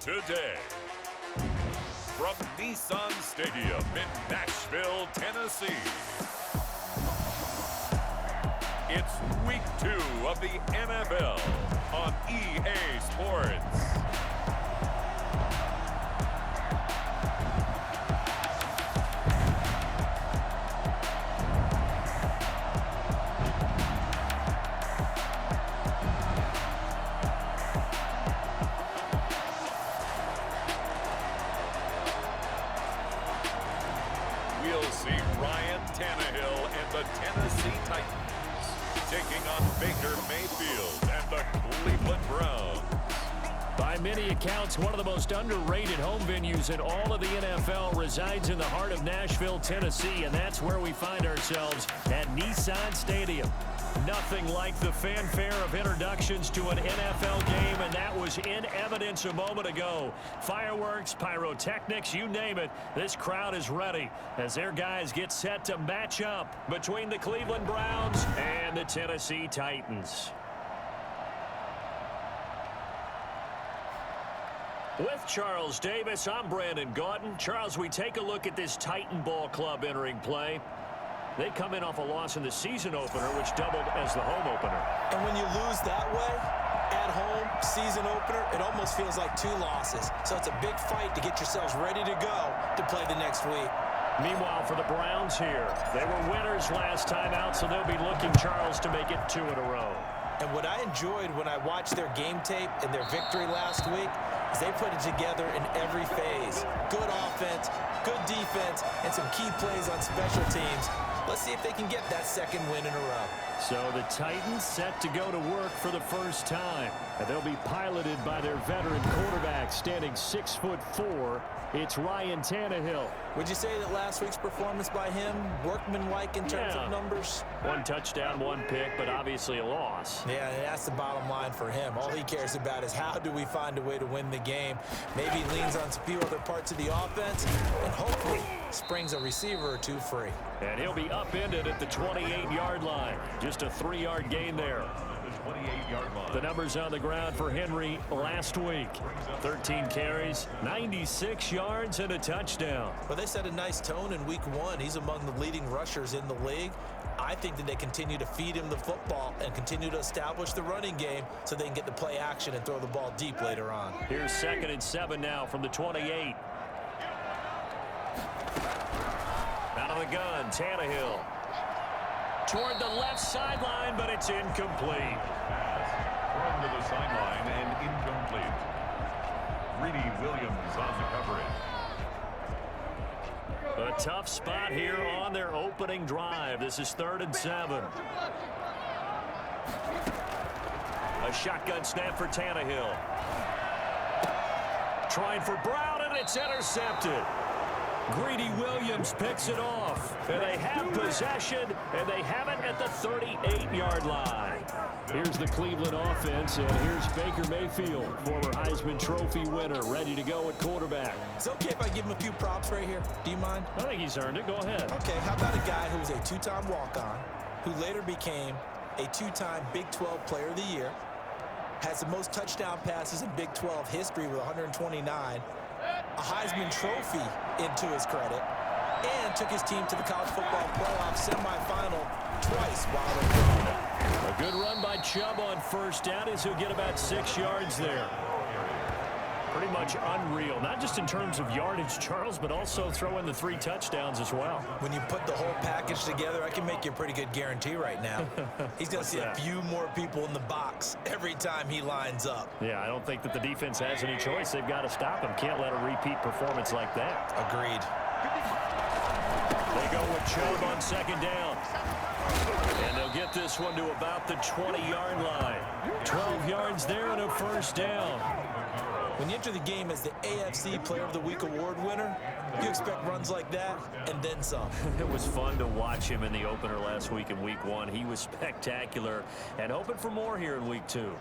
today. From Nissan Stadium in Nashville, Tennessee, it's Week 2 of the NFL on EA Sports. We'll see Ryan Tannehill and the Tennessee Titans taking on Baker Mayfield and the Cleveland Browns. By many accounts, one of the most underrated home venues in all of the NFL resides in the heart of Nashville, Tennessee, and that's where we find ourselves at Nissan Stadium. Nothing like the fanfare of introductions to an NFL game, and that was in evidence a moment ago. Fireworks, pyrotechnics, you name it, this crowd is ready as their guys get set to match up between the Cleveland Browns and the Tennessee Titans. With Charles Davis, I'm Brandon Gaudin. Charles, we take a look at this Titan Ball Club entering play. They come in off a loss in the season opener, which doubled as the home opener. And when you lose that way, at home, season opener, it almost feels like 2 losses. So it's a big fight to get yourselves ready to go to play the next week. Meanwhile, for the Browns here, they were winners last time out, so they'll be looking, Charles, to make it 2 in a row. And what I enjoyed when I watched their game tape and their victory last week is they put it together in every phase. Good offense, good defense, and some key plays on special teams. Let's see if they can get that second win in a row. So the Titans set to go to work for the first time. And they'll be piloted by their veteran quarterback, standing 6'4". It's Ryan Tannehill. Would you say that last week's performance by him, workmanlike in terms of numbers? 1 touchdown, 1 pick, but obviously a loss. Yeah, that's the bottom line for him. All he cares about is how do we find a way to win the game. Maybe he leans on a few other parts of the offense and hopefully springs a receiver or 2 free. And he'll be upended at the 28-yard line. Just a 3-yard gain there. The numbers on the ground for Henry last week. 13 carries, 96 yards, and a touchdown. Well, they set a nice tone in week 1. He's among the leading rushers in the league. I think that they continue to feed him the football and continue to establish the running game so they can get the play action and throw the ball deep later on. Here's 2nd and 7 now from the 28. Out of the gun, Tannehill. Toward the left sideline, but it's incomplete. Thrown to the sideline and incomplete. Greedy Williams on the coverage. A tough spot here on their opening drive. This is 3rd and 7. A shotgun snap for Tannehill. Trying for Brown, and it's intercepted. Greedy Williams picks it off, and they have possession, and they have it at the 38-yard line. Here's the Cleveland offense, and here's Baker Mayfield, former Heisman Trophy winner, ready to go at quarterback. Is it okay if I give him a few props right here? Do you mind? I think he's earned it. Go ahead. Okay, how about a guy who was a 2-time walk-on, who later became a 2-time Big 12 Player of the Year, has the most touchdown passes in Big 12 history with 129, a Heisman Trophy into his credit, and took his team to the college football playoff semifinal twice while they were doing it. A good run by Chubb on 1st down as he'll get about 6 yards there. Pretty much unreal, not just in terms of yardage, Charles, but also throw in the 3 touchdowns as well. When you put the whole package together, I can make you a pretty good guarantee right now. He's going to see a few more people in the box every time he lines up. Yeah, I don't think that the defense has any choice. They've got to stop him. Can't let a repeat performance like that. Agreed. They go with Chubb on 2nd down. And they'll get this one to about the 20-yard line. 12 yards there and a 1st down. When you enter the game as the AFC Player of the Week award winner, you expect runs like that and then some. It was fun to watch him in the opener last week in Week 1. He was spectacular and hoping for more here in Week 2.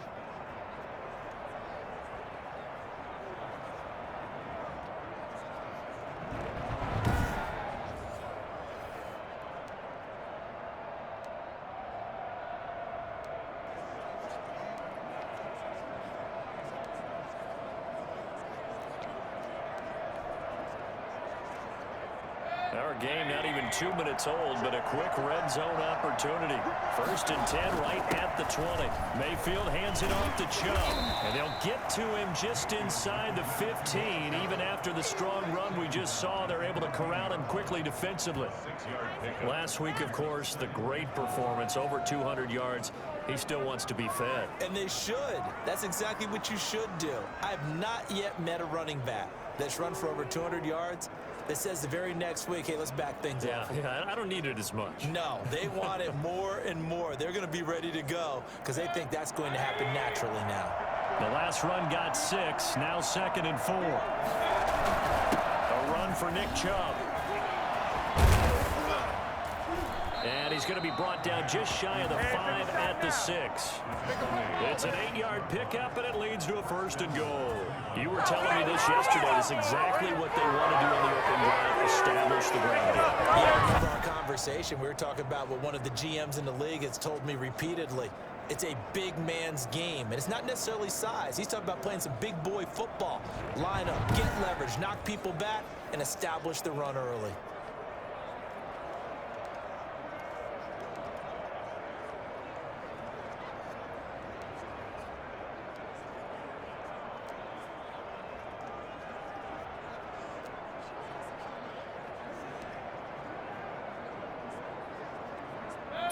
Our game not even 2 minutes old, but a quick red zone opportunity. 1st and 10 right at the 20. Mayfield hands it off to Chubb, and they'll get to him just inside the 15. Even after the strong run we just saw, they're able to corral him quickly defensively. Last week, of course, the great performance, over 200 yards. He still wants to be fed. And they should. That's exactly what you should do. I have not yet met a running back that's run for over 200 yards that says the very next week, hey, let's back things up. Yeah, I don't need it as much. No, they want it more and more. They're going to be ready to go because they think that's going to happen naturally now. The last run got 6, now 2nd and 4. A run for Nick Chubb. And he's going to be brought down just shy of the 5 at the 6. It's an 8-yard pickup, and it leads to a 1st and goal. You were telling me this yesterday. That's exactly what they want to do on the open drive, establish the ground game. Yeah, I remember our conversation. We were talking about what one of the GMs in the league has told me repeatedly. It's a big man's game, and it's not necessarily size. He's talking about playing some big boy football. Line up, get leverage, knock people back, and establish the run early.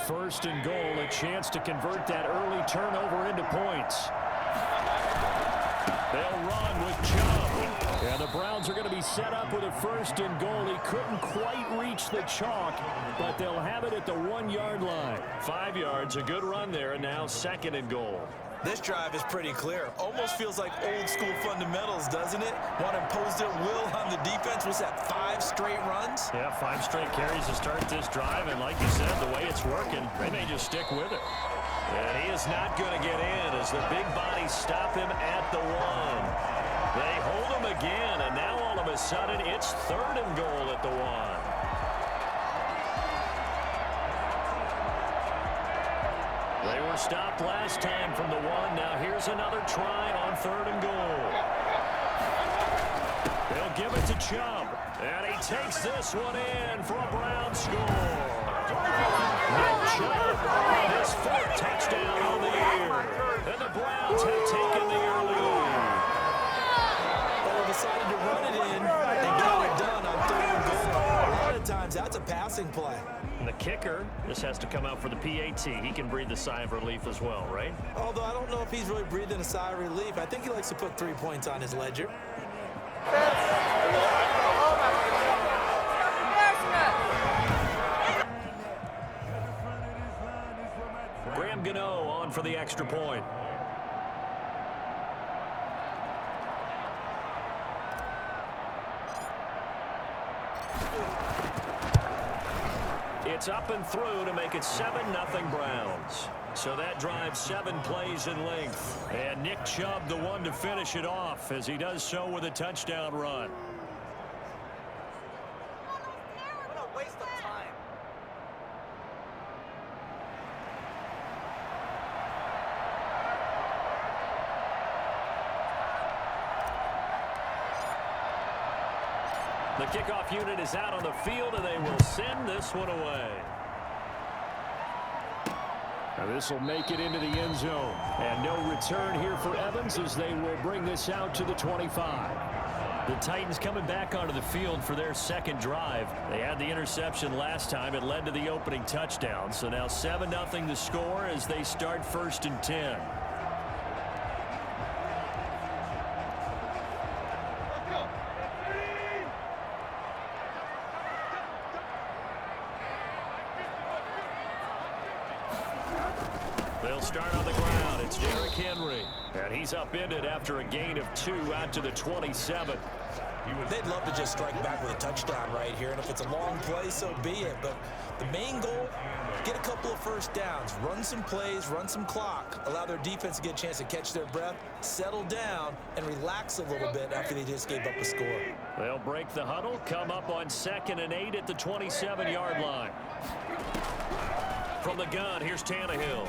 First and goal, a chance to convert that early turnover into points. They'll run with Chubb. And the Browns are going to be set up with a 1st and goal. He couldn't quite reach the chalk, but they'll have it at the 1-yard line. 5 yards, a good run there, and now 2nd and goal. This drive is pretty clear. Almost feels like old school fundamentals, doesn't it? Want to impose their will on the defense. Was that 5 straight runs? Yeah, 5 straight carries to start this drive, and like you said, the way it's working, they may just stick with it. And he is not going to get in as the big bodies stop him at the 1. They hold him again, and now all of a sudden it's 3rd and goal at the 1. They were stopped last time from the 1. Now here's another try on 3rd and goal. They'll give it to Chubb. And he takes this one in for a Brown score. Nick Chubb, his 4th touchdown on the year. And the Browns have taken the early lead. They decided to run it in and got it done on 3rd and goal. A lot of times that's a passing play. And the kicker, this has to come out for the PAT. He can breathe a sigh of relief as well, right? Although I don't know if he's really breathing a sigh of relief. I think he likes to put 3 points on his ledger. Graham Gano on for the extra point. It's up and through to make it 7-0 Browns. So that drives 7 plays in length. And Nick Chubb the one to finish it off as he does so with a touchdown run. What a waste of time. The kickoff unit is out on the field, and they will send this one away. Now this will make it into the end zone. And no return here for Evans as they will bring this out to the 25. The Titans coming back onto the field for their 2nd drive. They had the interception last time. It led to the opening touchdown. So now 7-0 the score as they start 1st and 10. They'll start on the ground. It's Derrick Henry. And he's upended after a gain of 2 out to the 27. They'd love to just strike back with a touchdown right here. And if it's a long play, so be it. But the main goal, get a couple of 1st downs. Run some plays, run some clock. Allow their defense to get a chance to catch their breath, settle down, and relax a little bit after they just gave up a score. They'll break the huddle, come up on 2nd and 8 at the 27-yard line. From the gun, here's Tannehill.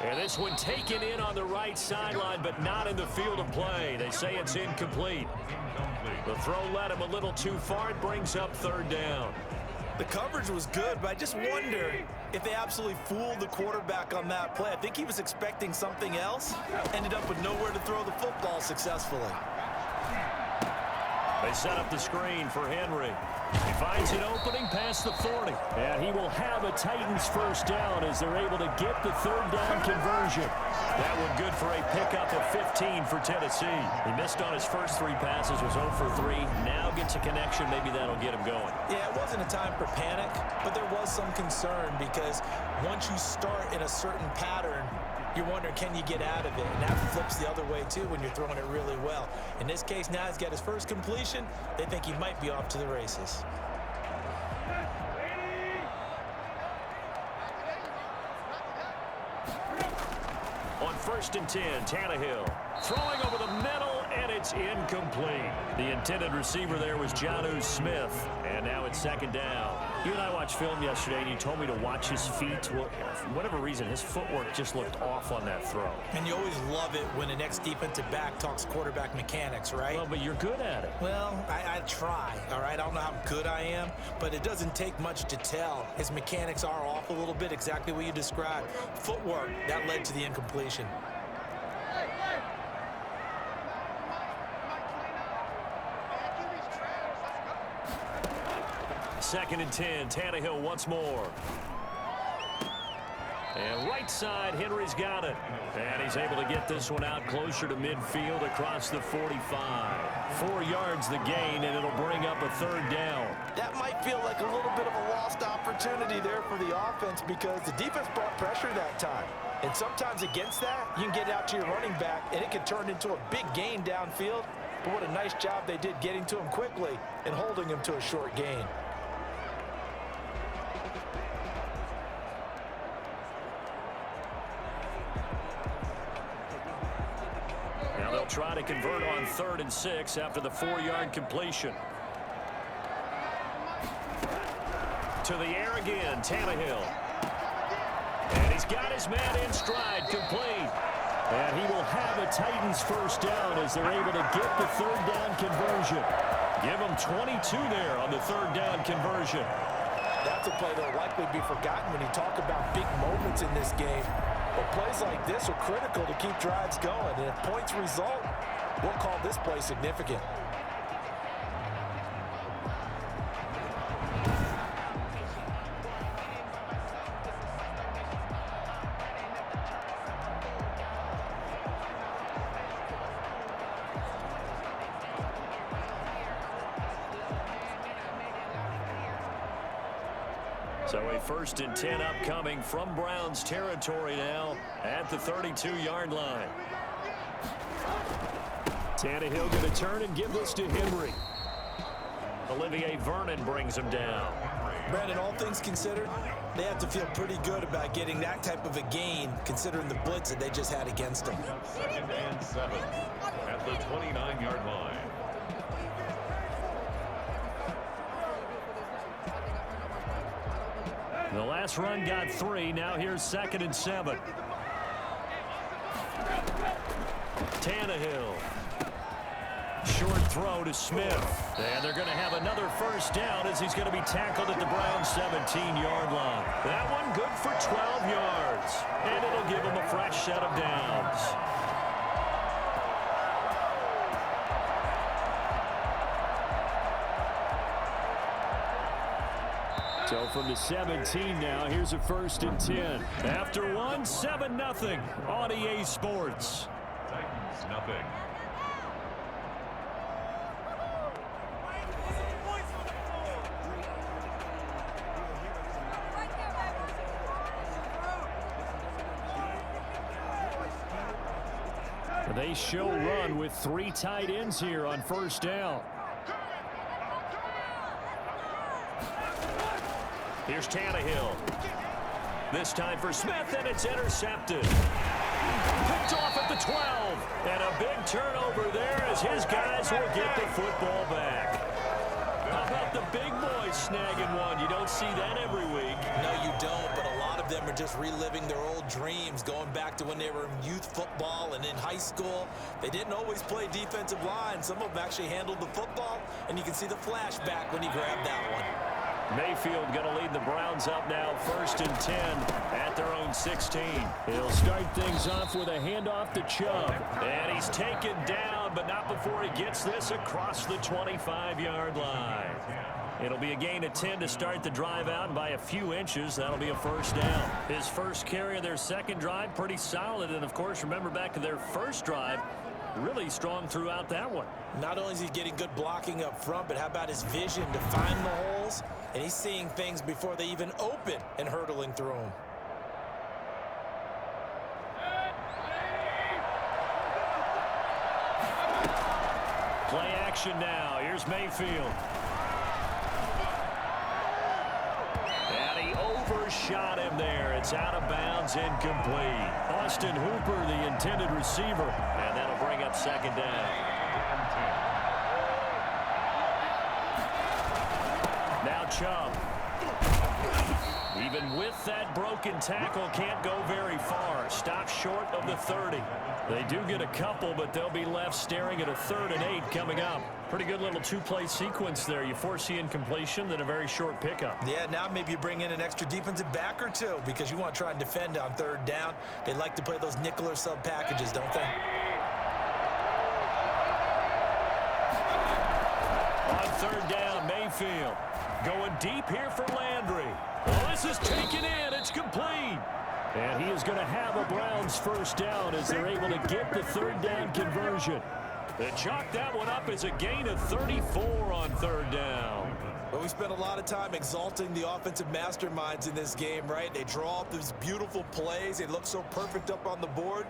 And this one taken in on the right sideline, but not in the field of play. They say it's incomplete. The throw led him a little too far. It brings up third down. The coverage was good, but I just wonder if they absolutely fooled the quarterback on that play. I think he was expecting something else. Ended up with nowhere to throw the football successfully. They set up the screen for Henry. He finds an opening past the 40. And he will have a Titans first down as they're able to get the third down conversion. That one good for a pickup of 15 for Tennessee. He missed on his first 3 passes, was 0 for 3. Now gets a connection. Maybe that'll get him going. Yeah, it wasn't a time for panic, but there was some concern because once you start in a certain pattern, you're wondering, can you get out of it? And that flips the other way, too, when you're throwing it really well. In this case, now he's got his first completion. They think he might be off to the races. On 1st and 10, Tannehill throwing over the middle, and it's incomplete. The intended receiver there was Jonnu Smith, and now it's 2nd down. You and I watched film yesterday, and you told me to watch his feet. Well, for whatever reason, his footwork just looked off on that throw. And you always love it when an ex-defensive back talks quarterback mechanics, right? Well, but you're good at it. Well, I try, all right? I don't know how good I am, but it doesn't take much to tell. His mechanics are off a little bit, exactly what you described. Footwork, that led to the incompletion. 2nd and 10, Tannehill once more. And right side, Henry's got it. And he's able to get this one out closer to midfield across the 45. 4 yards the gain, and it'll bring up a 3rd down. That might feel like a little bit of a lost opportunity there for the offense because the defense brought pressure that time. And sometimes against that, you can get out to your running back, and it can turn into a big gain downfield. But what a nice job they did getting to him quickly and holding him to a short gain. Try to convert on 3rd and 6 after the 4-yard completion. To the air again, Tannehill. And he's got his man in stride, complete. And he will have a Titans first down as they're able to get the 3rd down conversion. Give him 22 there on the 3rd down conversion. That's a play that will likely be forgotten when you talk about big moments in this game. But plays like this are critical to keep drives going. And if points result, we'll call this play significant. So a 1st and 10 upcoming from Browns territory now at the 32-yard line. Tannehill going to turn and give this to Henry. Olivier Vernon brings him down. Brandon, all things considered, they have to feel pretty good about getting that type of a gain considering the blitz that they just had against them. 2nd and 7 at the 29-yard line. The last run got 3. Now here's 2nd and 7. Tannehill. Short throw to Smith. And they're going to have another first down as he's going to be tackled at the Browns' 17-yard line. That one good for 12 yards. And it'll give him a fresh set of downs. So from the 17 now, here's a 1st and 10. After one, 7-0 on EA Sports. Titans nothing. They show run with 3 tight ends here on 1st down. Here's Tannehill. This time for Smith, and it's intercepted. Picked off at the 12. And a big turnover there as his guys will get the football back. How about the big boys snagging one? You don't see that every week. No, you don't, but a lot of of them are just reliving their old dreams, going back to when they were in youth football and in high school. They didn't always play defensive line. Some of them actually handled the football, and you can see the flashback when he grabbed that one. Mayfield going to lead the Browns up now, 1st and 10 at their own 16. He'll start things off with a handoff to Chubb. And he's taken down, but not before he gets this across the 25-yard line. It'll be a gain of 10 to start the drive out, and by a few inches, that'll be a first down. His first carry of their second drive, pretty solid. And, of course, remember back to their first drive, really strong throughout that one. Not only is he getting good blocking up front, but how about his vision to find the holes? And he's seeing things before they even open and hurdling through them. Play action now. Here's Mayfield. And he overshot him there. It's out of bounds, incomplete. Austin Hooper, the intended receiver. And that'll bring up second down. Now Chubb. Even with that broken tackle, can't go very far. Stops short of the 30. They do get a couple, but they'll be left staring at a 3rd and 8 coming up. Pretty good little two-play sequence there. You force the incompletion, then a very short pickup. Yeah, now maybe you bring in an extra defensive back or two because you want to try and defend on 3rd down. They like to play those nickel or sub packages, don't they? On 3rd down, Mayfield. Going deep here for Landry. Well, this is taken in. It's complete. And he is going to have a Browns first down as they're able to get the 3rd down conversion. They chalk that one up as a gain of 34 on 3rd down. Well, we spent a lot of time exalting the offensive masterminds in this game, right? They draw up these beautiful plays. They look so perfect up on the board.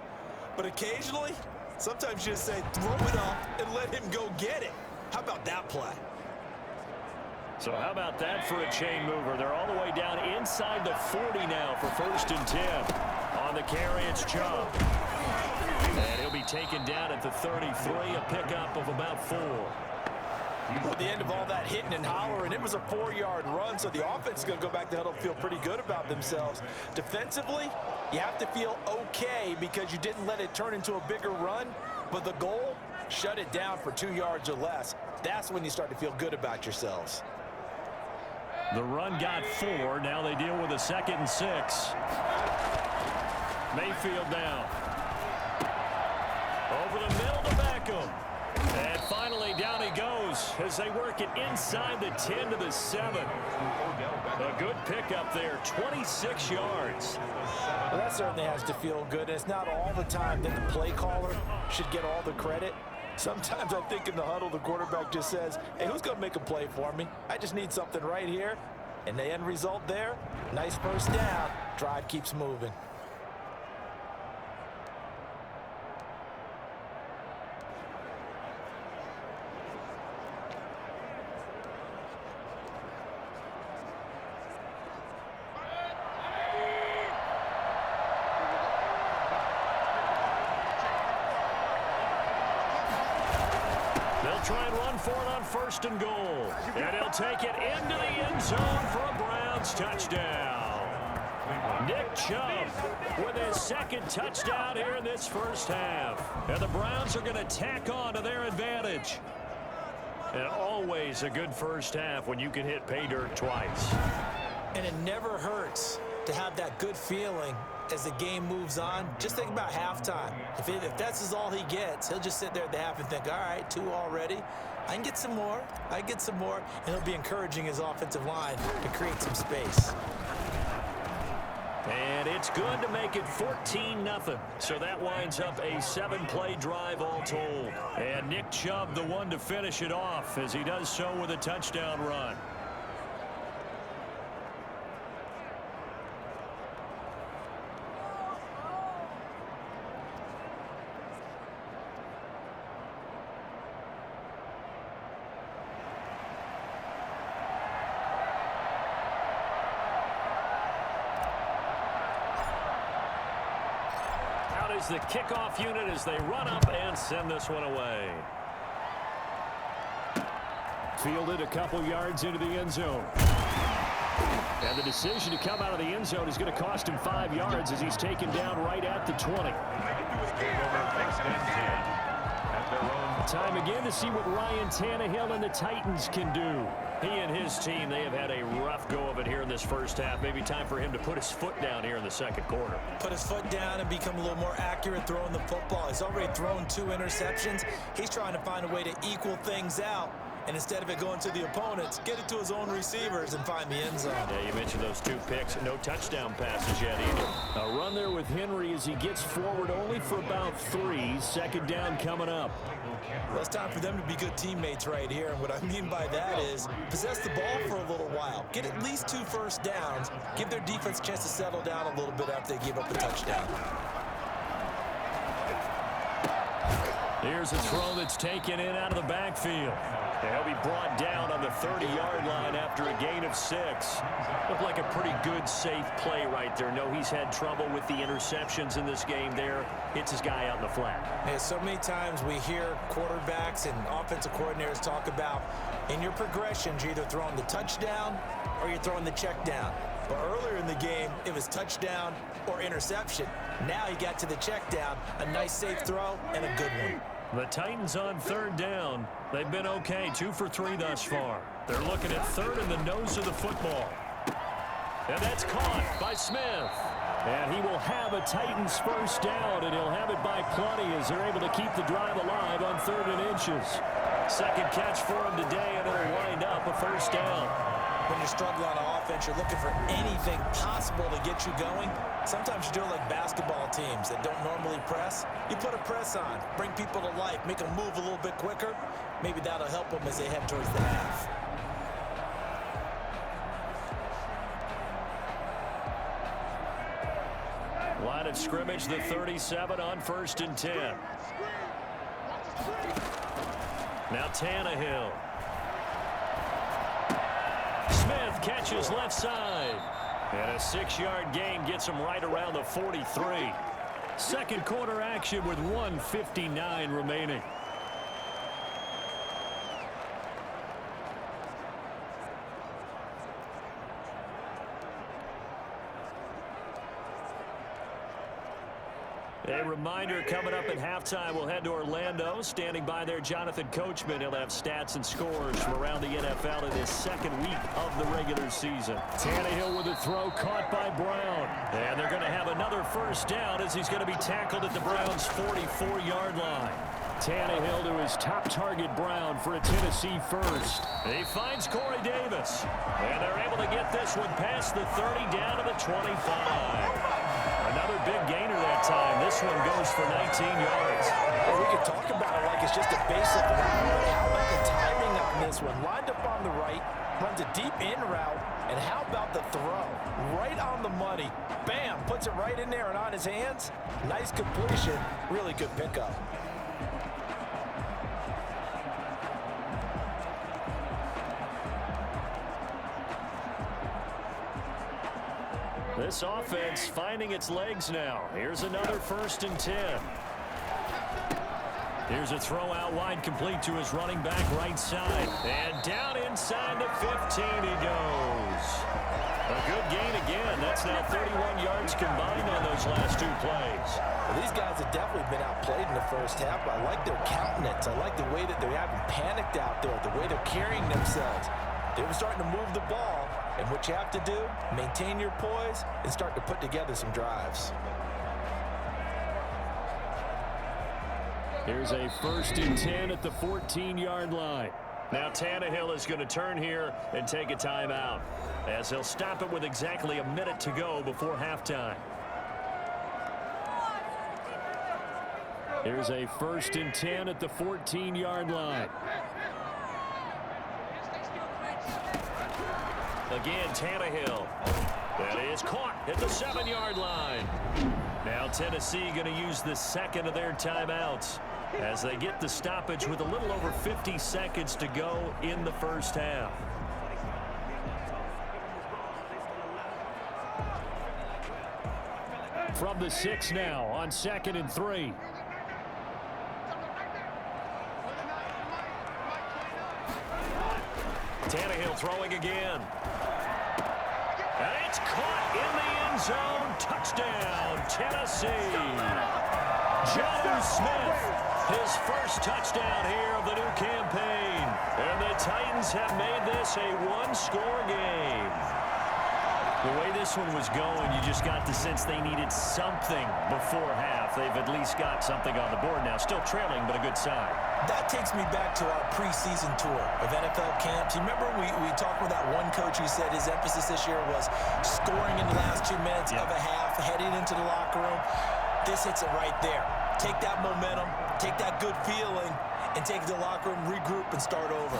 But occasionally, sometimes you just say, throw it up and let him go get it. How about that play? So how about that for a chain mover? They're all the way down inside the 40 now for 1st and 10. On the carry, it's Chubb. And he'll be taken down at the 33, a pickup of about 4. At the end of all that hitting and hollering, it was a 4-yard run, so the offense is going to go back to huddle and feel pretty good about themselves. Defensively, you have to feel okay because you didn't let it turn into a bigger run, but the goal, shut it down for 2 yards or less. That's when you start to feel good about yourselves. The run got 4. Now they deal with a 2nd and 6. Mayfield down. Over the middle to Beckham. And finally down he goes as they work it inside the 10 to the 7. A good pickup there, 26 yards. Well, that certainly has to feel good. It's not all the time that the play caller should get all the credit. Sometimes I think in the huddle, the quarterback just says, hey, who's going to make a play for me? I just need something right here. And the end result there, nice first down. Drive keeps moving. Try and run for it on 1st and goal. And he'll take it into the end zone for a Browns touchdown. Nick Chubb with his 2nd touchdown here in this first half. And the Browns are going to tack on to their advantage. And always a good first half when you can hit pay dirt twice. And it never hurts to have that good feeling as the game moves on. Just think about halftime. If that's all he gets, he'll just sit there at the half and think, all right, 2 already. I can get some more. I can get some more. And he'll be encouraging his offensive line to create some space. And it's good to make it 14-0. So that winds up a 7-play drive all told. And Nick Chubb, the one to finish it off as he does so with a touchdown run. Is the kickoff unit as they run up and send this one away. Fielded a couple yards into the end zone. And the decision to come out of the end zone is going to cost him 5 yards as he's taken down right at the 20. Time again to see what Ryan Tannehill and the Titans can do. He and his team, they have had a rough go of it here in this first half. Maybe time for him to put his foot down here in the second quarter. Put his foot down and become a little more accurate throwing the football. He's already thrown 2 interceptions. He's trying to find a way to equal things out. And instead of it going to the opponents, get it to his own receivers and find the end zone. Yeah, you mentioned those 2 picks. No touchdown passes yet either. A run there with Henry as he gets forward only for about 3. Second down coming up. Well, it's time for them to be good teammates right here. And what I mean by that is possess the ball for a little while. Get at least 2 first downs. Give their defense a chance to settle down a little bit after they give up a touchdown. Here's a throw that's taken in out of the backfield. He'll be brought down on the 30-yard line after a gain of 6. Looked like a pretty good, safe play right there. No, he's had trouble with the interceptions in this game there. Hits his guy out in the flat. Yeah, so many times we hear quarterbacks and offensive coordinators talk about in your progressions, you're either throwing the touchdown or you're throwing the check down. But earlier in the game, it was touchdown or interception. Now he got to the check down, a nice safe throw and a good one. The Titans on 3rd down. They've been okay, 2 for 3 thus far. They're looking at 3rd in the nose of the football. And that's caught by Smith. And he will have a Titans first down, and he'll have it by plenty as they're able to keep the drive alive on 3rd and inches. Second catch for him today, and it'll wind up a first down. When you're struggling on offense, you're looking for anything possible to get you going. Sometimes you do it like basketball teams that don't normally press. You put a press on, bring people to life, make them move a little bit quicker. Maybe that'll help them as they head towards the half. Line of scrimmage, the 37 on 1st and 10. Now Tannehill. Smith catches left side. And a 6-yard gain gets him right around the 43. Second quarter action with 1:59 remaining. A reminder coming up at halftime, we'll head to Orlando. Standing by there, Jonathan Coachman. He'll have stats and scores from around the NFL in his 2nd week of the regular season. Tannehill with a throw caught by Brown. And they're going to have another first down as he's going to be tackled at the Browns' 44-yard line. Tannehill to his top target, Brown, for a Tennessee first. He finds Corey Davis. And they're able to get this one past the 30 down to the 25. Another big gainer that time. This one goes for 19 yards. Well, we could talk about it like it's just a basic route, but how about the timing on this one? Lined up on the right, runs a deep in route, and how about the throw? Right on the money. Bam, puts it right in there and on his hands. Nice completion, really good pickup. This offense finding its legs now. Here's another 1st and 10. Here's a throw out wide, complete to his running back right side. And down inside the 15 he goes. A good gain again. That's now 31 yards combined on those last 2 plays. Well, these guys have definitely been outplayed in the first half. I like their countenance. I like the way that they haven't panicked out there, the way they're carrying themselves. They were starting to move the ball, and what you have to do, maintain your poise and start to put together some drives. Here's a 1st and 10 at the 14-yard line. Now Tannehill is going to turn here and take a timeout, as he'll stop it with exactly a minute to go before halftime. Here's a 1st and 10 at the 14-yard line. Again, Tannehill. That is caught at the 7-yard line. Now Tennessee going to use the 2nd of their timeouts as they get the stoppage with a little over 50 seconds to go in the first half. From the 6 now on 2nd and 3. Tannehill throwing again. It's caught in the end zone. Touchdown, Tennessee. John Smith, his first touchdown here of the new campaign. And the Titans have made this a one-score game. The way this one was going, you just got the sense they needed something before half. They've at least got something on the board now. Still trailing, but a good sign. That takes me back to our preseason tour of NFL camps. You remember we talked with that one coach who said his emphasis this year was scoring in the last 2 minutes of a half, heading into the locker room. This hits it right there. Take that momentum, take that good feeling, and take it to the locker room, regroup, and start over.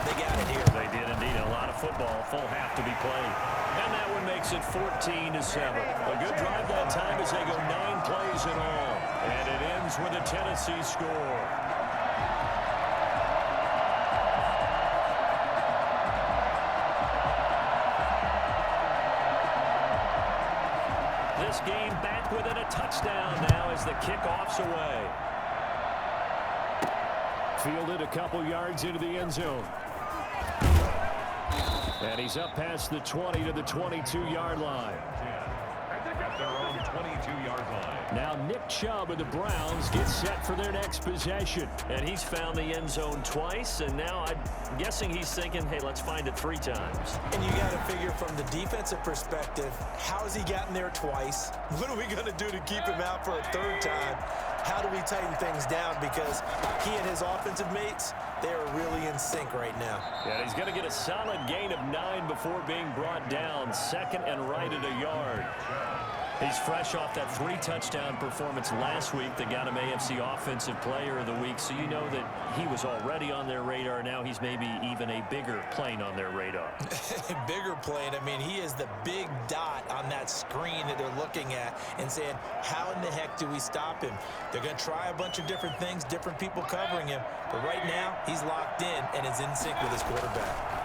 They got it here. They did indeed. A lot of football, full half to be played. And that one makes it 14-7. A good drive that time as they go 9 plays in all. And it ends with a Tennessee score. This game back within a touchdown now as the kickoff's away. Fielded a couple yards into the end zone. And he's up past the 20 to the 22-yard line. At their own 22-yard line. Now Nick Chubb of the Browns gets set for their next possession. And he's found the end zone twice, and now I'm guessing he's thinking, hey, let's find it 3 times. And you got to figure from the defensive perspective, how has he gotten there twice? What are we going to do to keep him out for a 3rd time? How do we tighten things down? Because he and his offensive mates, they are really in sync right now. Yeah, he's going to get a solid gain of 9 before being brought down. Second and right at a yard. He's fresh off that 3-touchdown performance last week that got him AFC Offensive Player of the Week. So you know that he was already on their radar. Now he's maybe even a bigger plane on their radar. Bigger plane. I mean, he is the big dot on that screen that they're looking at and saying, how in the heck do we stop him? They're going to try a bunch of different things, different people covering him. But right now, he's locked in and is in sync with his quarterback.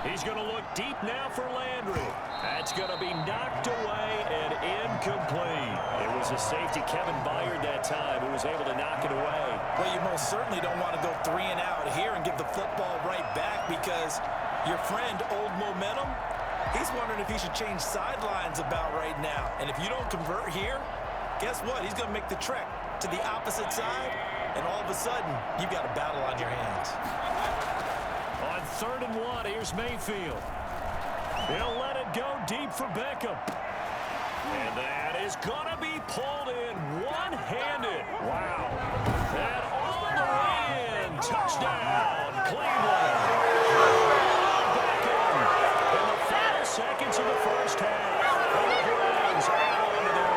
He's going to look deep now for Landry. That's going to be knocked away and incomplete. It was a safety, Kevin Byard, that time, who was able to knock it away. Well, you most certainly don't want to go 3 and out here and give the football right back because your friend, Old Momentum, he's wondering if he should change sidelines about right now. And if you don't convert here, guess what? He's going to make the trek to the opposite side, and all of a sudden, you've got a battle on your hands. On 3rd and 1, here's Mayfield. He'll let it go deep for Beckham. And that is going to be pulled in one-handed. Wow. And all the way in. Touchdown, Cleveland. Beckham in the final seconds of the first half. And the Browns add on to their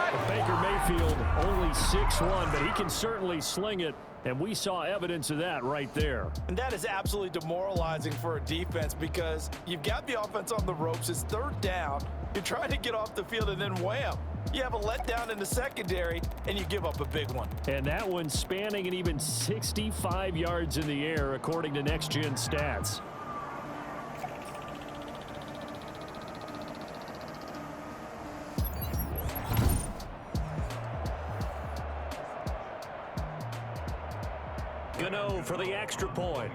lead. Baker Mayfield only 6'1", but he can certainly sling it. And we saw evidence of that right there. And that is absolutely demoralizing for a defense because you've got the offense on the ropes. It's 3rd down. You're trying to get off the field, and then wham. You have a letdown in the secondary, and you give up a big one. And that one spanning an even 65 yards in the air, according to Next Gen Stats. Gano for the extra point.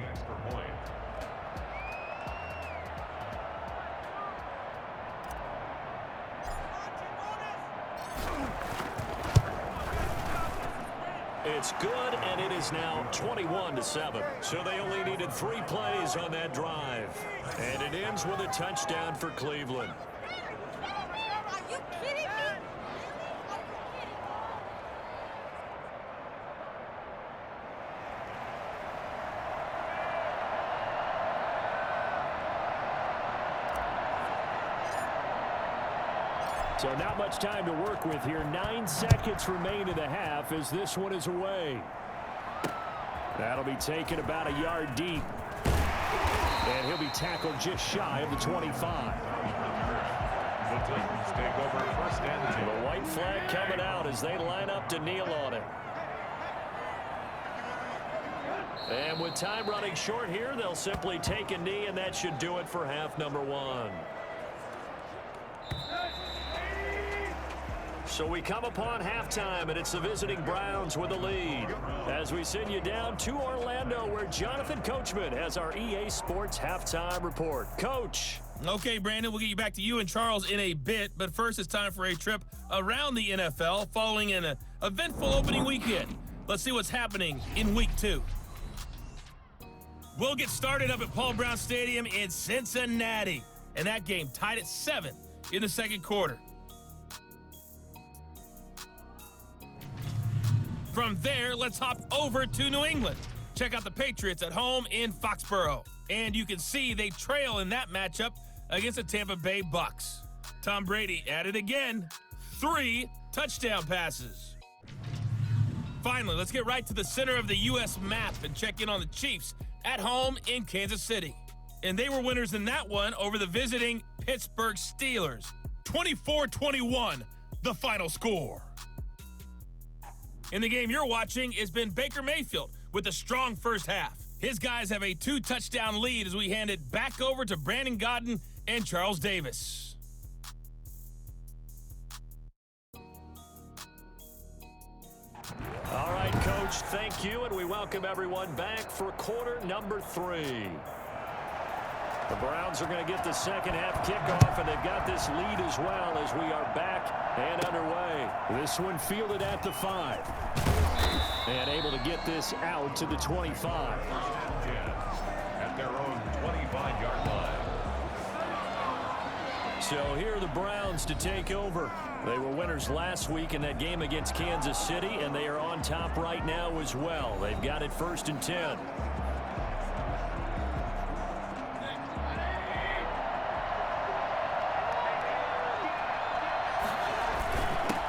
It's good, and it is now 21-7. So they only needed 3 plays on that drive. And it ends with a touchdown for Cleveland. Are you kidding me? So not much time to work with here. 9 seconds remain in the half as this one is away. That'll be taken about a yard deep. And he'll be tackled just shy of the 25. The Titans take over 1st and 10. The white flag coming out as they line up to kneel on it. And with time running short here, they'll simply take a knee, and that should do it for half number 1. So we come upon halftime, and it's the visiting Browns with the lead. As we send you down to Orlando, where Jonathan Coachman has our EA Sports halftime report. Coach. Okay, Brandon, we'll get you back to you and Charles in a bit, but first it's time for a trip around the NFL following an eventful opening weekend. Let's see what's happening in Week 2. We'll get started up at Paul Brown Stadium in Cincinnati, and that game tied at 7 in the second quarter. From there, let's hop over to New England. Check out the Patriots at home in Foxborough. And you can see they trail in that matchup against the Tampa Bay Bucks. Tom Brady at it again. 3 touchdown passes. Finally, let's get right to the center of the U.S. map and check in on the Chiefs at home in Kansas City. And they were winners in that one over the visiting Pittsburgh Steelers. 24-21, the final score. In the game you're watching has been Baker Mayfield with a strong first half. His guys have a 2-touchdown lead as we hand it back over to Brandon Godden and Charles Davis. All right, Coach, thank you, and we welcome everyone back for quarter number 3. The Browns are going to get the second half kickoff, and they've got this lead as well as we are back and underway. This one fielded at the 5. And able to get this out to the 25. At their own 25-yard line. So here are the Browns to take over. They were winners last week in that game against Kansas City, and they are on top right now as well. They've got it 1st and 10.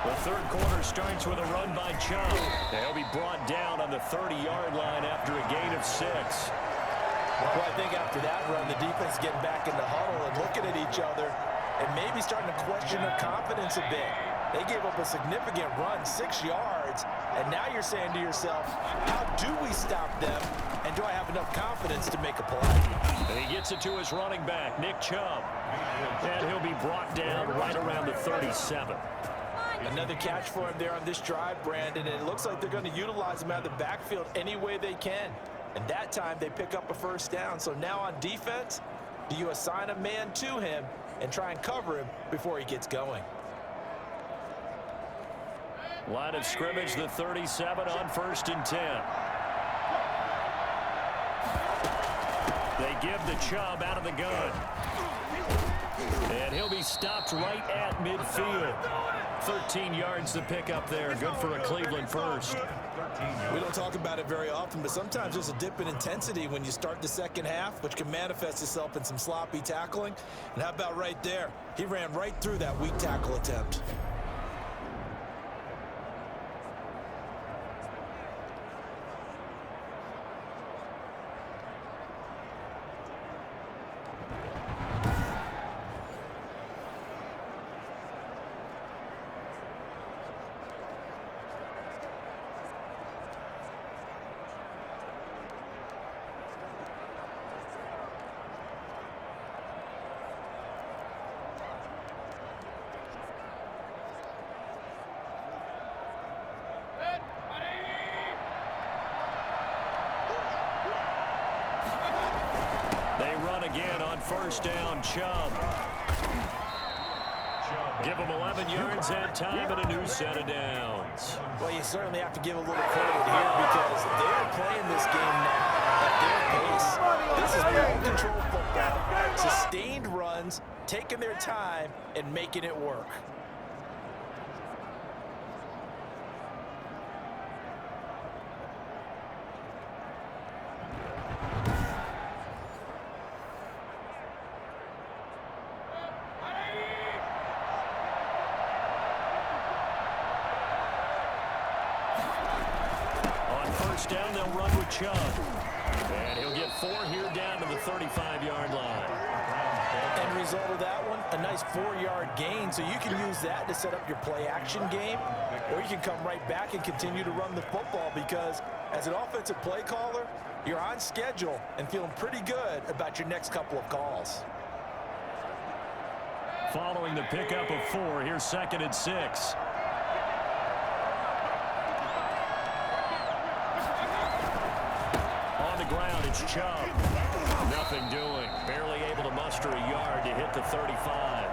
The third quarter starts with a run by Chubb. They'll be brought down on the 30-yard line after a gain of 6. Well, I think after that run, the defense getting back in the huddle and looking at each other and maybe starting to question their confidence a bit. They gave up a significant run, 6 yards, and now you're saying to yourself, how do we stop them, and do I have enough confidence to make a play? And he gets it to his running back, Nick Chubb. And he'll be brought down right around the 37. Another catch for him there on this drive, Brandon, and it looks like they're going to utilize him out of the backfield any way they can. And that time, they pick up a first down. So now on defense, do you assign a man to him and try and cover him before he gets going? Line of scrimmage, the 37 on 1st and 10. They give the Chubb out of the gun. And he'll be stopped right at midfield. 13 yards to pick up there. Good for a Cleveland first. We don't talk about it very often, but sometimes there's a dip in intensity when you start the second half, which can manifest itself in some sloppy tackling. And how about right there? He ran right through that weak tackle attempt. Again on 1st down, Chubb. Give them 11 yards that time and a new set of downs. Well, you certainly have to give a little credit here because they're playing this game now at their pace. This is ball-controlled football. Sustained runs, taking their time, and making it work. Down, they'll run with Chubb. And he'll get 4 here down to the 35-yard line. End result of that one, a nice 4-yard gain, so you can use that to set up your play-action game, or you can come right back and continue to run the football because as an offensive play caller, you're on schedule and feeling pretty good about your next couple of calls. Following the pickup of 4, here's 2nd and 6. It's Chubb. Nothing doing. Barely able to muster a yard to hit the 35.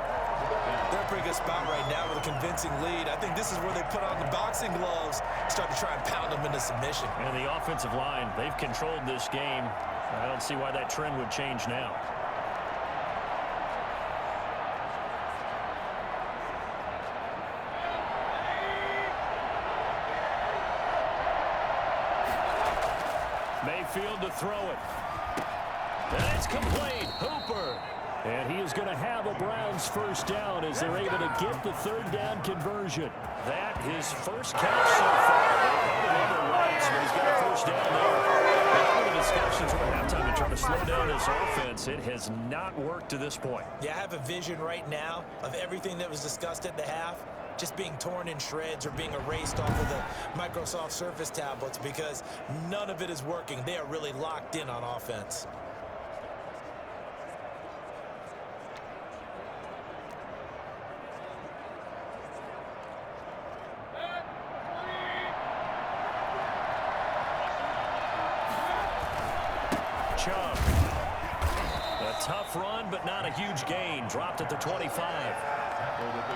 They're in a pretty good spot right now with a convincing lead. I think this is where they put on the boxing gloves, start to try and pound them into submission. And the offensive line, they've controlled this game. I don't see why that trend would change now. Mayfield to throw it. And it's complete. Hooper. And he is going to have a Browns first down as they're able to get the third down conversion. That his first catch so far. But he's got a first down there. All the discussions over halftime to try to slow down this offense, it has not worked to this point. Yeah, I have a vision right now of everything that was discussed at the half just being torn in shreds or being erased off of the Microsoft Surface tablets because none of it is working. They are really locked in on offense. Chubb. A tough run, but not a huge gain. Dropped at the 25.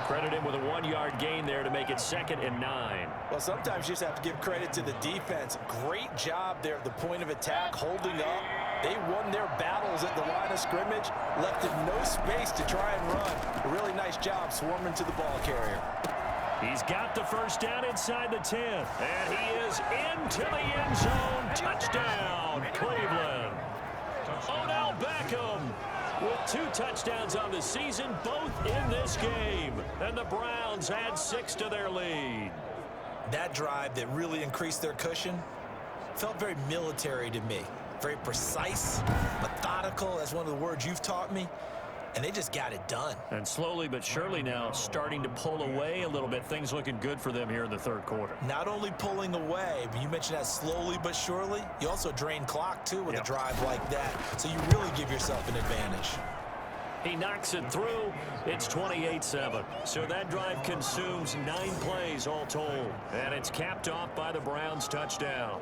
Credit him with a 1-yard gain there to make it 2nd and 9. Well, sometimes you just have to give credit to the defense. Great job there at the point of attack, holding up. They won their battles at the line of scrimmage, left them no space to try and run. A really nice job swarming to the ball carrier. He's got the first down inside the 10. And he is into the end zone. Touchdown, Cleveland. Odell Beckham with 2 touchdowns on the season, both in this game. And the Browns add 6 to their lead. That drive that really increased their cushion felt very military to me. Very precise, methodical. That's one of the words you've taught me. And they just got it done. And slowly but surely now starting to pull away a little bit. Things looking good for them here in the third quarter. Not only pulling away, but you mentioned that slowly but surely. You also drain clock, too, with a drive like that. So you really give yourself an advantage. He knocks it through. It's 28-7. So that drive consumes 9 plays all told. And it's capped off by the Browns touchdown.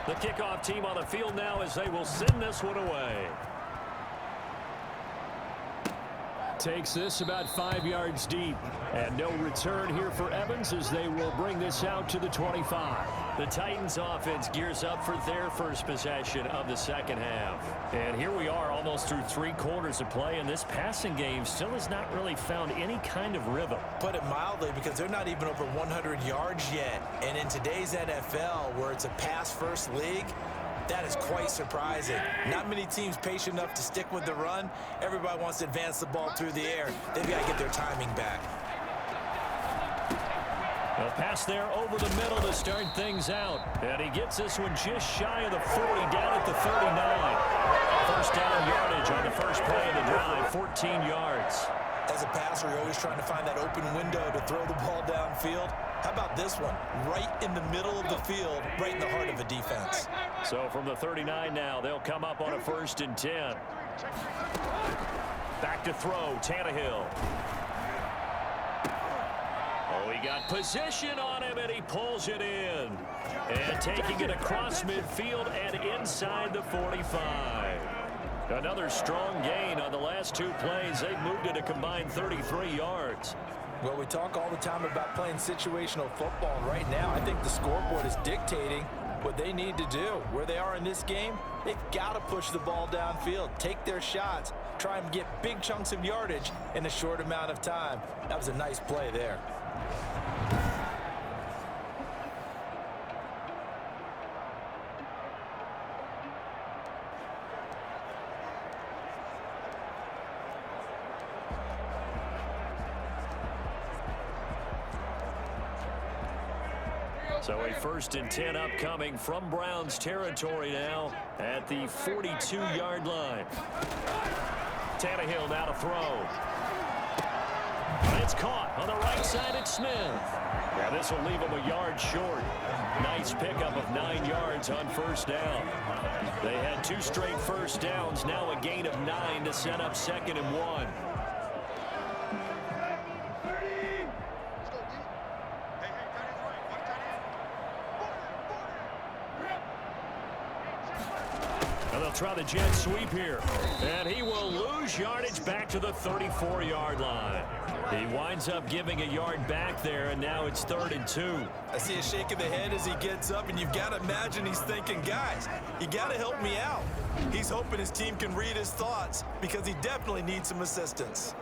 The kickoff team on the field now as they will send this one away. Takes this about 5 yards deep. And no return here for Evans as they will bring this out to the 25. The Titans offense gears up for their first possession of the second half. And here we are almost through 3 quarters of play, and this passing game still has not really found any kind of rhythm. Put it mildly, because they're not even over 100 yards yet. And in today's NFL, where it's a pass-first league, that is quite surprising. Not many teams patient enough to stick with the run. Everybody wants to advance the ball through the air. They've got to get their timing back. A pass there over the middle to start things out. And he gets this one just shy of the 40, down at the 39. First down yardage on the first play of the drive, 14 yards. As a passer, you're always trying to find that open window to throw the ball downfield. How about this one? Right in the middle of the field, right in the heart of a defense. So from the 39 now, they'll come up on a 1st and 10. Back to throw, Tannehill. Oh, he got position on him, and he pulls it in. And taking it across midfield and inside the 45. Another strong gain on the last 2 plays. They've moved it a combined 33 yards. Well, we talk all the time about playing situational football. Right now, I think the scoreboard is dictating what they need to do. Where they are in this game, they've got to push the ball downfield, take their shots, try and get big chunks of yardage in a short amount of time. That was a nice play there. So a 1st and 10 upcoming from Browns territory now at the 42-yard line. Tannehill now to throw. And it's caught on the right side. It's Smith. Yeah, this will leave him a yard short. Nice pickup of 9 yards on first down. They had 2 straight first downs. Now a gain of 9 to set up 2nd and 1. And they'll try the jet sweep here. And he will lose yardage back to the 34-yard line. He winds up giving a yard back there, and now it's 3rd and 2. I see a shake of the head as he gets up, and you've got to imagine he's thinking, guys, you got to help me out. He's hoping his team can read his thoughts because he definitely needs some assistance.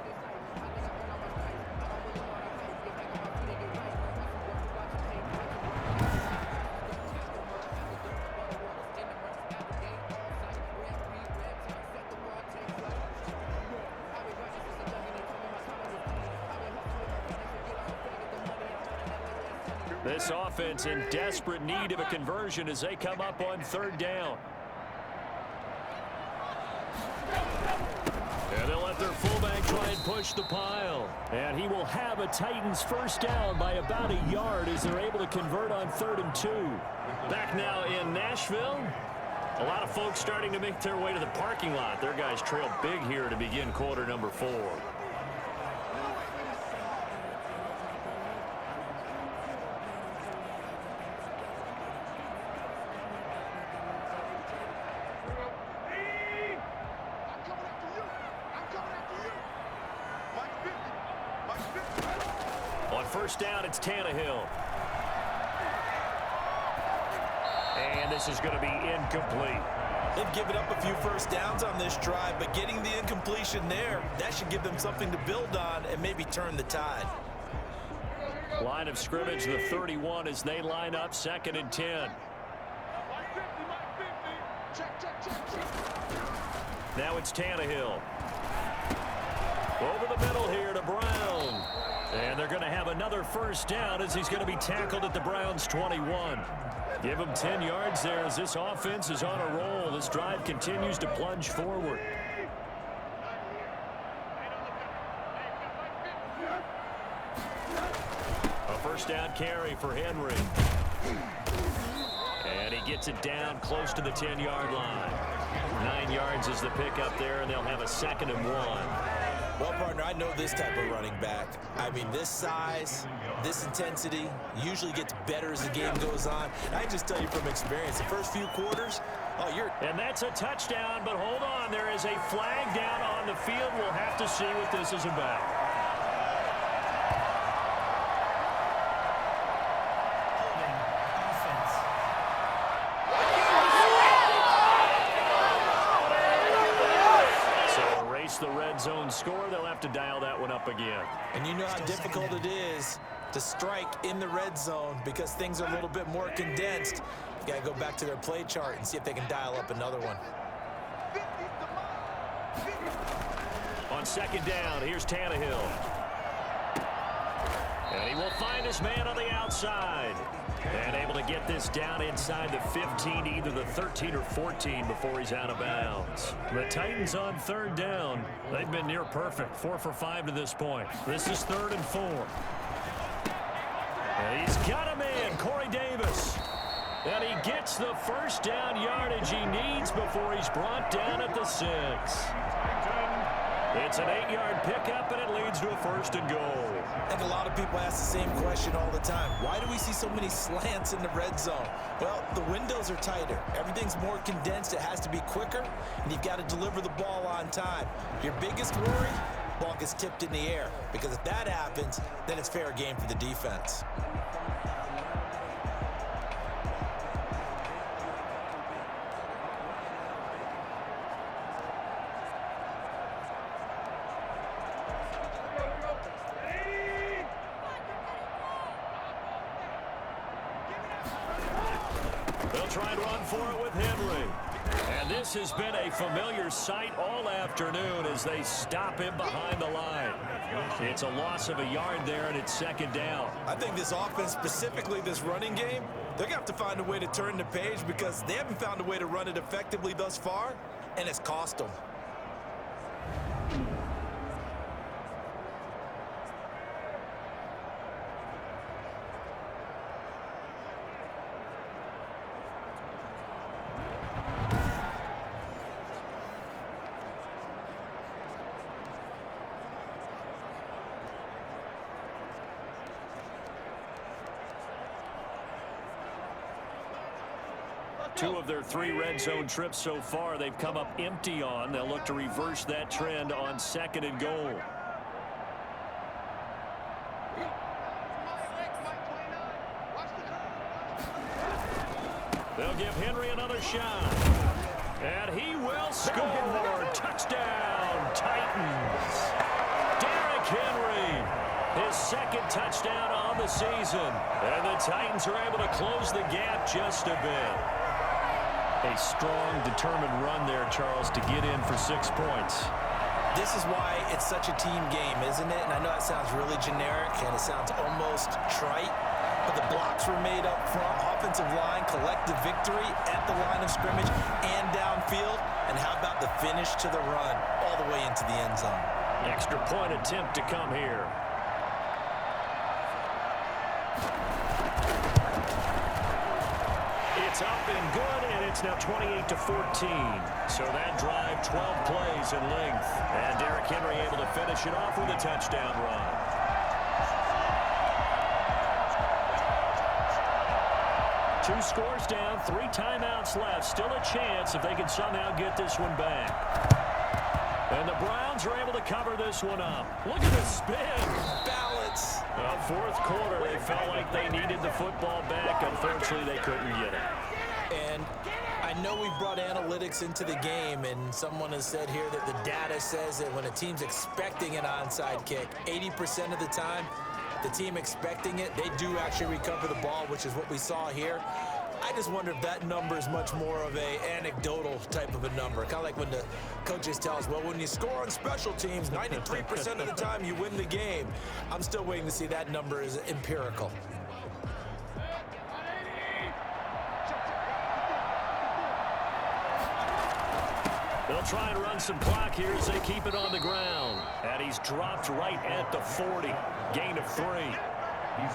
This offense in desperate need of a conversion as they come up on 3rd down. And they'll let their fullback try and push the pile. And he will have a Titans first down by about a yard as they're able to convert on 3rd and 2. Back now in Nashville. A lot of folks starting to make their way to the parking lot. Their guys trail big here to begin quarter number 4. First down, it's Tannehill. And this is going to be incomplete. They've given up a few first downs on this drive, but getting the incompletion there, that should give them something to build on and maybe turn the tide. Line of scrimmage, the 31 as they line up 2nd and 10. Now it's Tannehill. Over the middle here to Brown. And they're going to have another first down as he's going to be tackled at the Browns' 21. Give him 10 yards there as this offense is on a roll. This drive continues to plunge forward. A first down carry for Henry. And he gets it down close to the 10-yard line. 9 yards is the pickup there, and they'll have a 2nd and 1. Well, partner, I know this type of running back. I mean, this size, this intensity usually gets better as the game goes on. I just tell you from experience, the first few quarters, And that's a touchdown, but hold on. There is a flag down on the field. We'll have to see what this is about. The red zone score, they'll have to dial that one up again. And you know how difficult it is to strike in the red zone because things are a little bit more condensed. You got to go back to their play chart and see if they can dial up another one. On 2nd down, here's Tannehill. And he will find his man on the outside. And able to get this down inside the 15, either the 13 or 14 before he's out of bounds. The Titans on 3rd down. They've been near perfect, 4 for 5 to this point. This is 3rd and 4. And he's got a man, Corey Davis. And he gets the first down yardage he needs before he's brought down at the 6. It's an 8-yard pickup, and it leads to a 1st and goal. I think a lot of people ask the same question all the time. Why do we see so many slants in the red zone? Well, the windows are tighter. Everything's more condensed. It has to be quicker, and you've got to deliver the ball on time. Your biggest worry, ball gets tipped in the air, because if that happens, then it's fair game for the defense. They'll try and run for it with Henry. And this has been a familiar sight all afternoon as they stop him behind the line. It's a loss of a yard there, and it's 2nd down. I think this offense, specifically this running game, they're going to have to find a way to turn the page because they haven't found a way to run it effectively thus far, and it's cost them. 2 of their 3 red zone trips so far, they've come up empty on. They'll look to reverse that trend on 2nd and goal. They'll give Henry another shot. And he will score. Touchdown, Titans. Derrick Henry, his 2nd touchdown on the season. And the Titans are able to close the gap just a bit. A strong, determined run there, Charles, to get in for 6 points. This is why it's such a team game, isn't it? And I know it sounds really generic and it sounds almost trite, but the blocks were made up front, offensive line, collective victory at the line of scrimmage and downfield. And how about the finish to the run all the way into the end zone? Extra point attempt to come here. It's up and good, and it's now 28-14. So that drive, 12 plays in length. And Derrick Henry able to finish it off with a touchdown run. Two scores down, 3 timeouts left. Still a chance if they can somehow get this one back. And the Browns are able to cover this one up. Look at the spin. Balance. Well, 4th quarter, they felt like they needed the football back. Unfortunately, they couldn't get it. And I know we brought analytics into the game, and someone has said here that the data says that when a team's expecting an onside kick, 80% of the time, the team expecting it, they do actually recover the ball, which is what we saw here. I just wonder if that number is much more of a anecdotal type of a number. Kind of like when the coaches tell us, well, when you score on special teams, 93% of the time you win the game. I'm still waiting to see that number is empirical. They'll try and run some clock here as they keep it on the ground. And he's dropped right at the 40. Gain of 3.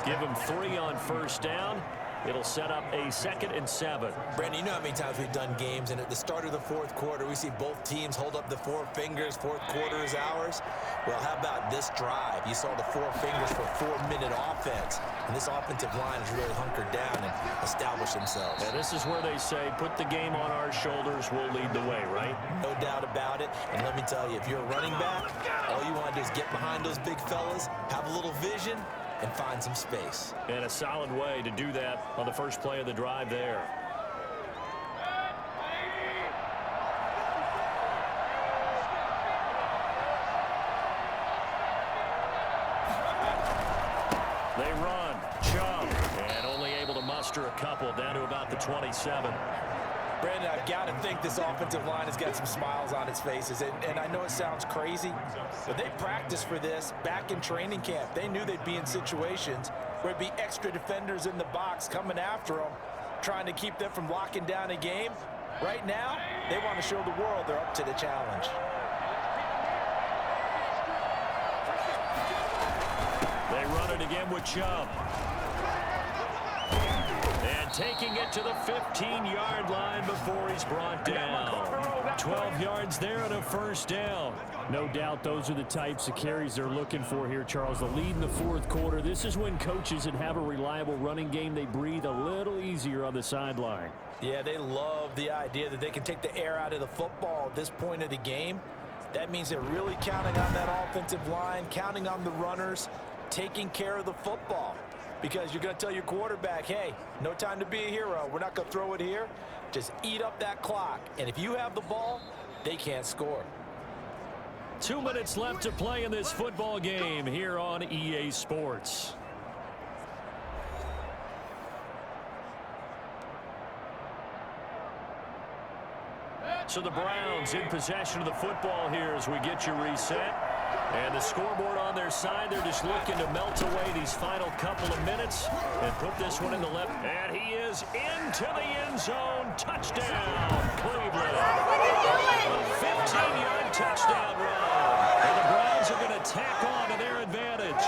Give him 3 on 1st down. It'll set up a 2nd and 7. Brandon, you know how many times we've done games, and at the start of the 4th quarter, we see both teams hold up the 4 fingers, 4th quarter is ours. Well, how about this drive? You saw the 4 fingers for 4-minute offense, and this offensive line has really hunkered down and established themselves. And this is where they say, put the game on our shoulders, we'll lead the way, right? No doubt about it, and let me tell you, if you're a running back, all you want to do is get behind those big fellas, have a little vision, and find some space. And a solid way to do that on the first play of the drive there. They run, Chubb, and only able to muster a couple down to about the 27. Brandon, I've got to think this offensive line has got some smiles on its faces. And I know it sounds crazy, but they practiced for this back in training camp. They knew they'd be in situations where it'd be extra defenders in the box coming after them, trying to keep them from locking down a game. Right now, they want to show the world they're up to the challenge. They run it again with Chubb. And taking it to the 15-yard line before he's brought down. 12 yards there and a 1st down. No doubt those are the types of carries they're looking for here, Charles. The lead in the 4th quarter. This is when coaches that have a reliable running game, they breathe a little easier on the sideline. Yeah, they love the idea that they can take the air out of the football at this point of the game. That means they're really counting on that offensive line, counting on the runners, taking care of the football. Because you're going to tell your quarterback, hey, no time to be a hero. We're not going to throw it here. Just eat up that clock. And if you have the ball, they can't score. 2 minutes left to play in this football game here on EA Sports. So the Browns in possession of the football here as we get you reset. And the scoreboard on their side, they're just looking to melt away these final couple of minutes and put this one in the left. And he is into the end zone. Touchdown, Cleveland. A 15-yard touchdown run. And the Browns are going to tack on to their advantage.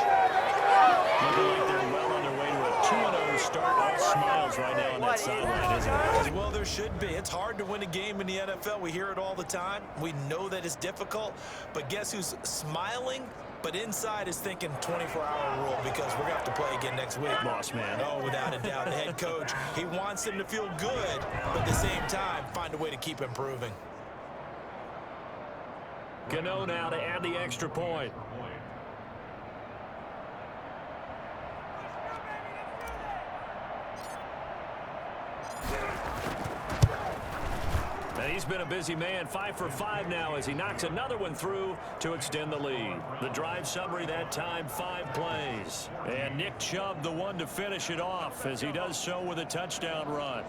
Looking like they're well on their way to a 2-0 start. All smiles right now on that sideline, isn't it? Well, there should be. It's hard to win a game in the NFL. We hear it all the time. We know that it's difficult. But guess who's smiling But inside is thinking 24-hour rule because we're going to have to play again next week. Boss man. Oh, without a doubt. The head coach, he wants him to feel good, but at the same time, find a way to keep improving. Gano now to add the extra point. And he's been a busy man, 5 for 5 now as he knocks another one through to extend the lead. The drive summary that time, 5 plays. And Nick Chubb, the one to finish it off as he does so with a touchdown run.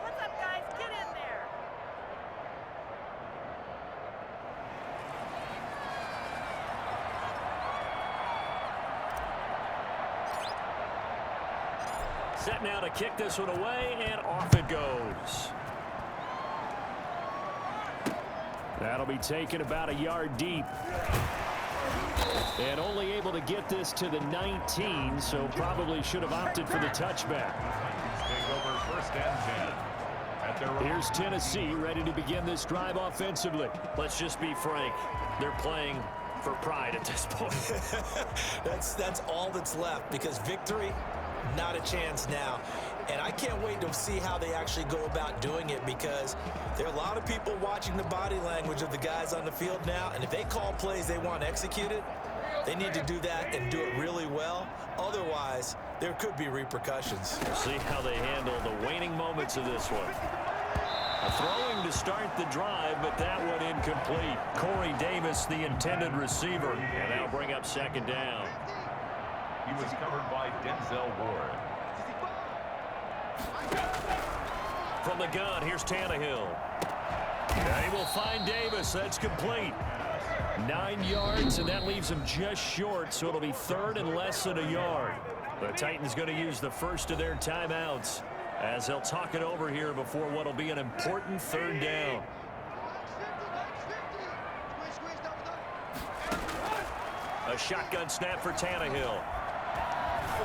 What's up, guys? Get in there. Set now to kick this one away, and off it goes. That'll be taken about a yard deep. And only able to get this to the 19, so probably should have opted for the touchback. Take over 1st and 10. Here's Tennessee ready to begin this drive offensively. Let's just be frank. They're playing for pride at this point. That's all that's left because victory, not a chance now. And I can't wait to see how they actually go about doing it because there are a lot of people watching the body language of the guys on the field now. And if they call plays they want executed, they need to do that and do it really well. Otherwise, there could be repercussions. We'll see how they handle the waning moments of this one. A throwing to start the drive, but that one incomplete. Corey Davis, the intended receiver. And that'll bring up 2nd down. He was covered by Denzel Ward. From the gun, here's Tannehill. They will find Davis. That's complete. 9 yards, and that leaves him just short, so it'll be 3rd and less than a yard. The Titans going to use the first of their timeouts as they'll talk it over here before what will be an important 3rd down. A shotgun snap for Tannehill.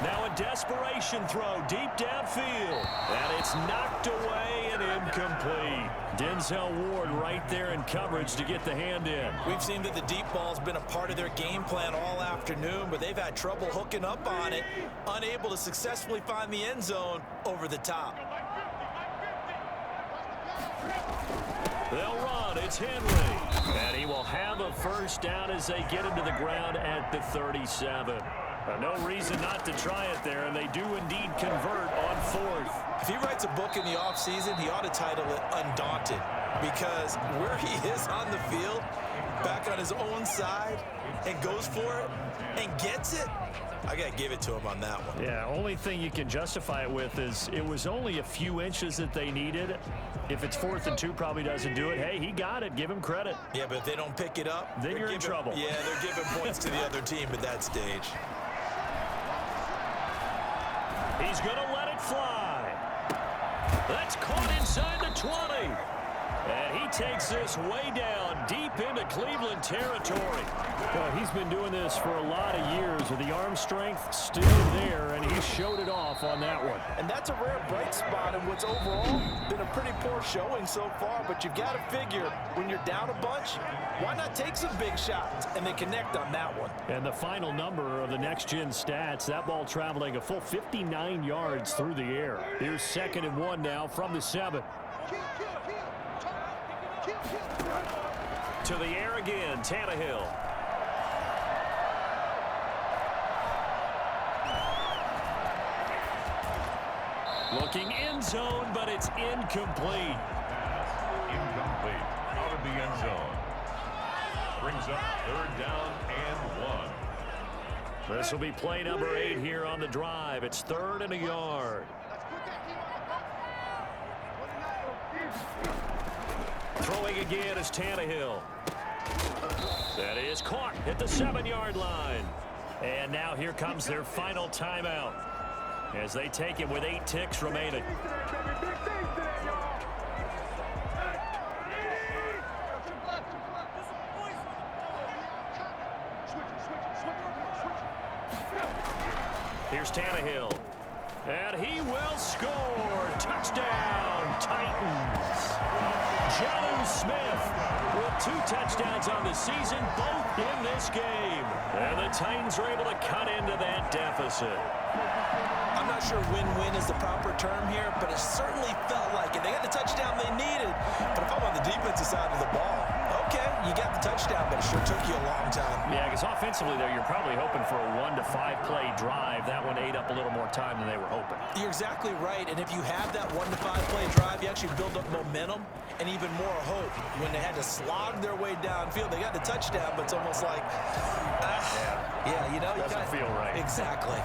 Now a desperation throw deep downfield. And it's knocked away and incomplete. Denzel Ward right there in coverage to get the hand in. We've seen that the deep ball's been a part of their game plan all afternoon, but they've had trouble hooking up on it, unable to successfully find the end zone over the top. They'll run. It's Henry. And he will have a first down as they get him to the ground at the 37. No reason not to try it there, and they do indeed convert on 4th. If he writes a book in the offseason, he ought to title it Undaunted, because where he is on the field, back on his own side, and goes for it and gets it, I got to give it to him on that one. Yeah, only thing you can justify it with is it was only a few inches that they needed. If it's 4th and 2, probably doesn't do it. Hey, he got it. Give him credit. Yeah, but if they don't pick it up, then you're in trouble. Yeah, they're giving points to the other team at that stage. He's going to let it fly. That's caught inside the 20. And he takes this way down deep into Cleveland territory. Well, he's been doing this for a lot of years with the arm strength still there, and he showed it off on that one. And that's a rare bright spot in what's overall been a pretty poor showing so far, but you've got to figure when you're down a bunch, why not take some big shots? And they connect on that one. And the final number of the next-gen stats, that ball traveling a full 59 yards through the air. Here's 2nd and 1 now from the 7. To the air again, Tannehill. Looking end zone, but it's incomplete. Incomplete. Out of the end zone. Brings up 3rd down and 1. This will be play number 8 here on the drive. It's 3rd and a yard. Throwing again is Tannehill. That is caught at the 7-yard line. And now here comes their final timeout as they take it with 8 ticks remaining. Here's Tannehill. And he will score. Touchdown, Titans. Jonnu Smith with 2 touchdowns on the season, both in this game. And the Titans are able to cut into that deficit. I'm not sure win-win is the proper term here, but it certainly felt like it. They got the touchdown they needed. But if I'm on the defensive side of the ball, okay, you got the touchdown, but it sure took you a long time. Yeah, because offensively there, you're probably hoping for a 1 to 5 play drive. That one ate up a little more time than they were hoping. You're exactly right, and if you have that 1 to 5 play drive, you actually build up momentum and even more hope. When they had to slog their way downfield, they got the touchdown, but it's almost like, yeah, you know, doesn't feel right. Exactly.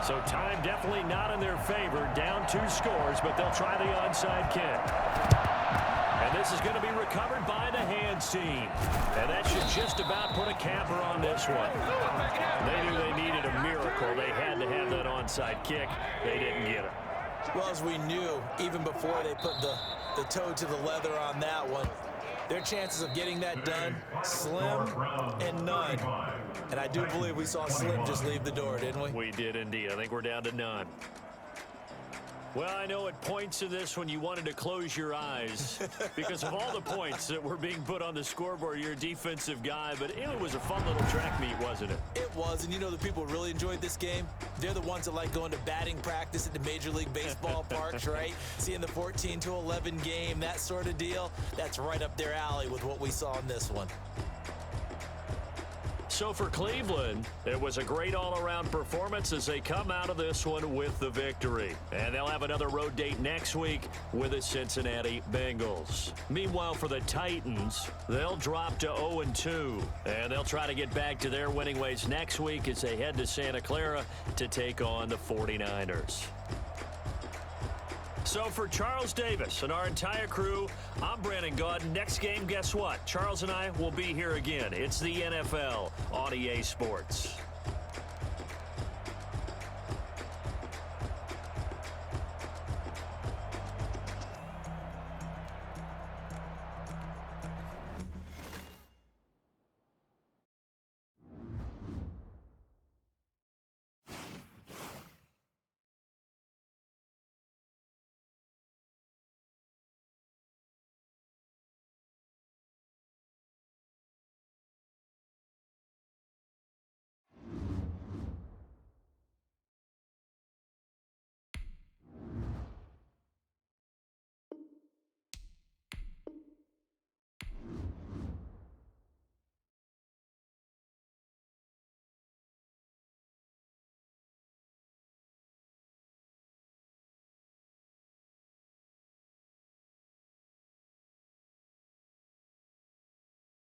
So time definitely not in their favor. Down 2 scores, but they'll try the onside kick. And this is going to be recovered by the hands team. And that should just about put a capper on this one. They knew they needed a miracle. They had to have that onside kick. They didn't get it. Well, as we knew, even before they put the toe to the leather on that one, their chances of getting that done, slim and none. And I do believe we saw Slim just leave the door, didn't we? We did indeed. I think we're down to none. Well, I know at points in this when you wanted to close your eyes because of all the points that were being put on the scoreboard. You're a defensive guy, but it was a fun little track meet, wasn't it? It was, and you know the people who really enjoyed this game? They're the ones that like going to batting practice at the Major League Baseball parks, right? Seeing the 14-11 game, that sort of deal. That's right up their alley with what we saw in this one. So for Cleveland, it was a great all-around performance as they come out of this one with the victory. And they'll have another road date next week with the Cincinnati Bengals. Meanwhile, for the Titans, they'll drop to 0-2. And they'll try to get back to their winning ways next week as they head to Santa Clara to take on the 49ers. So for Charles Davis and our entire crew, I'm Brandon Gaud. Next game, guess what? Charles and I will be here again. It's the NFL on EA Sports.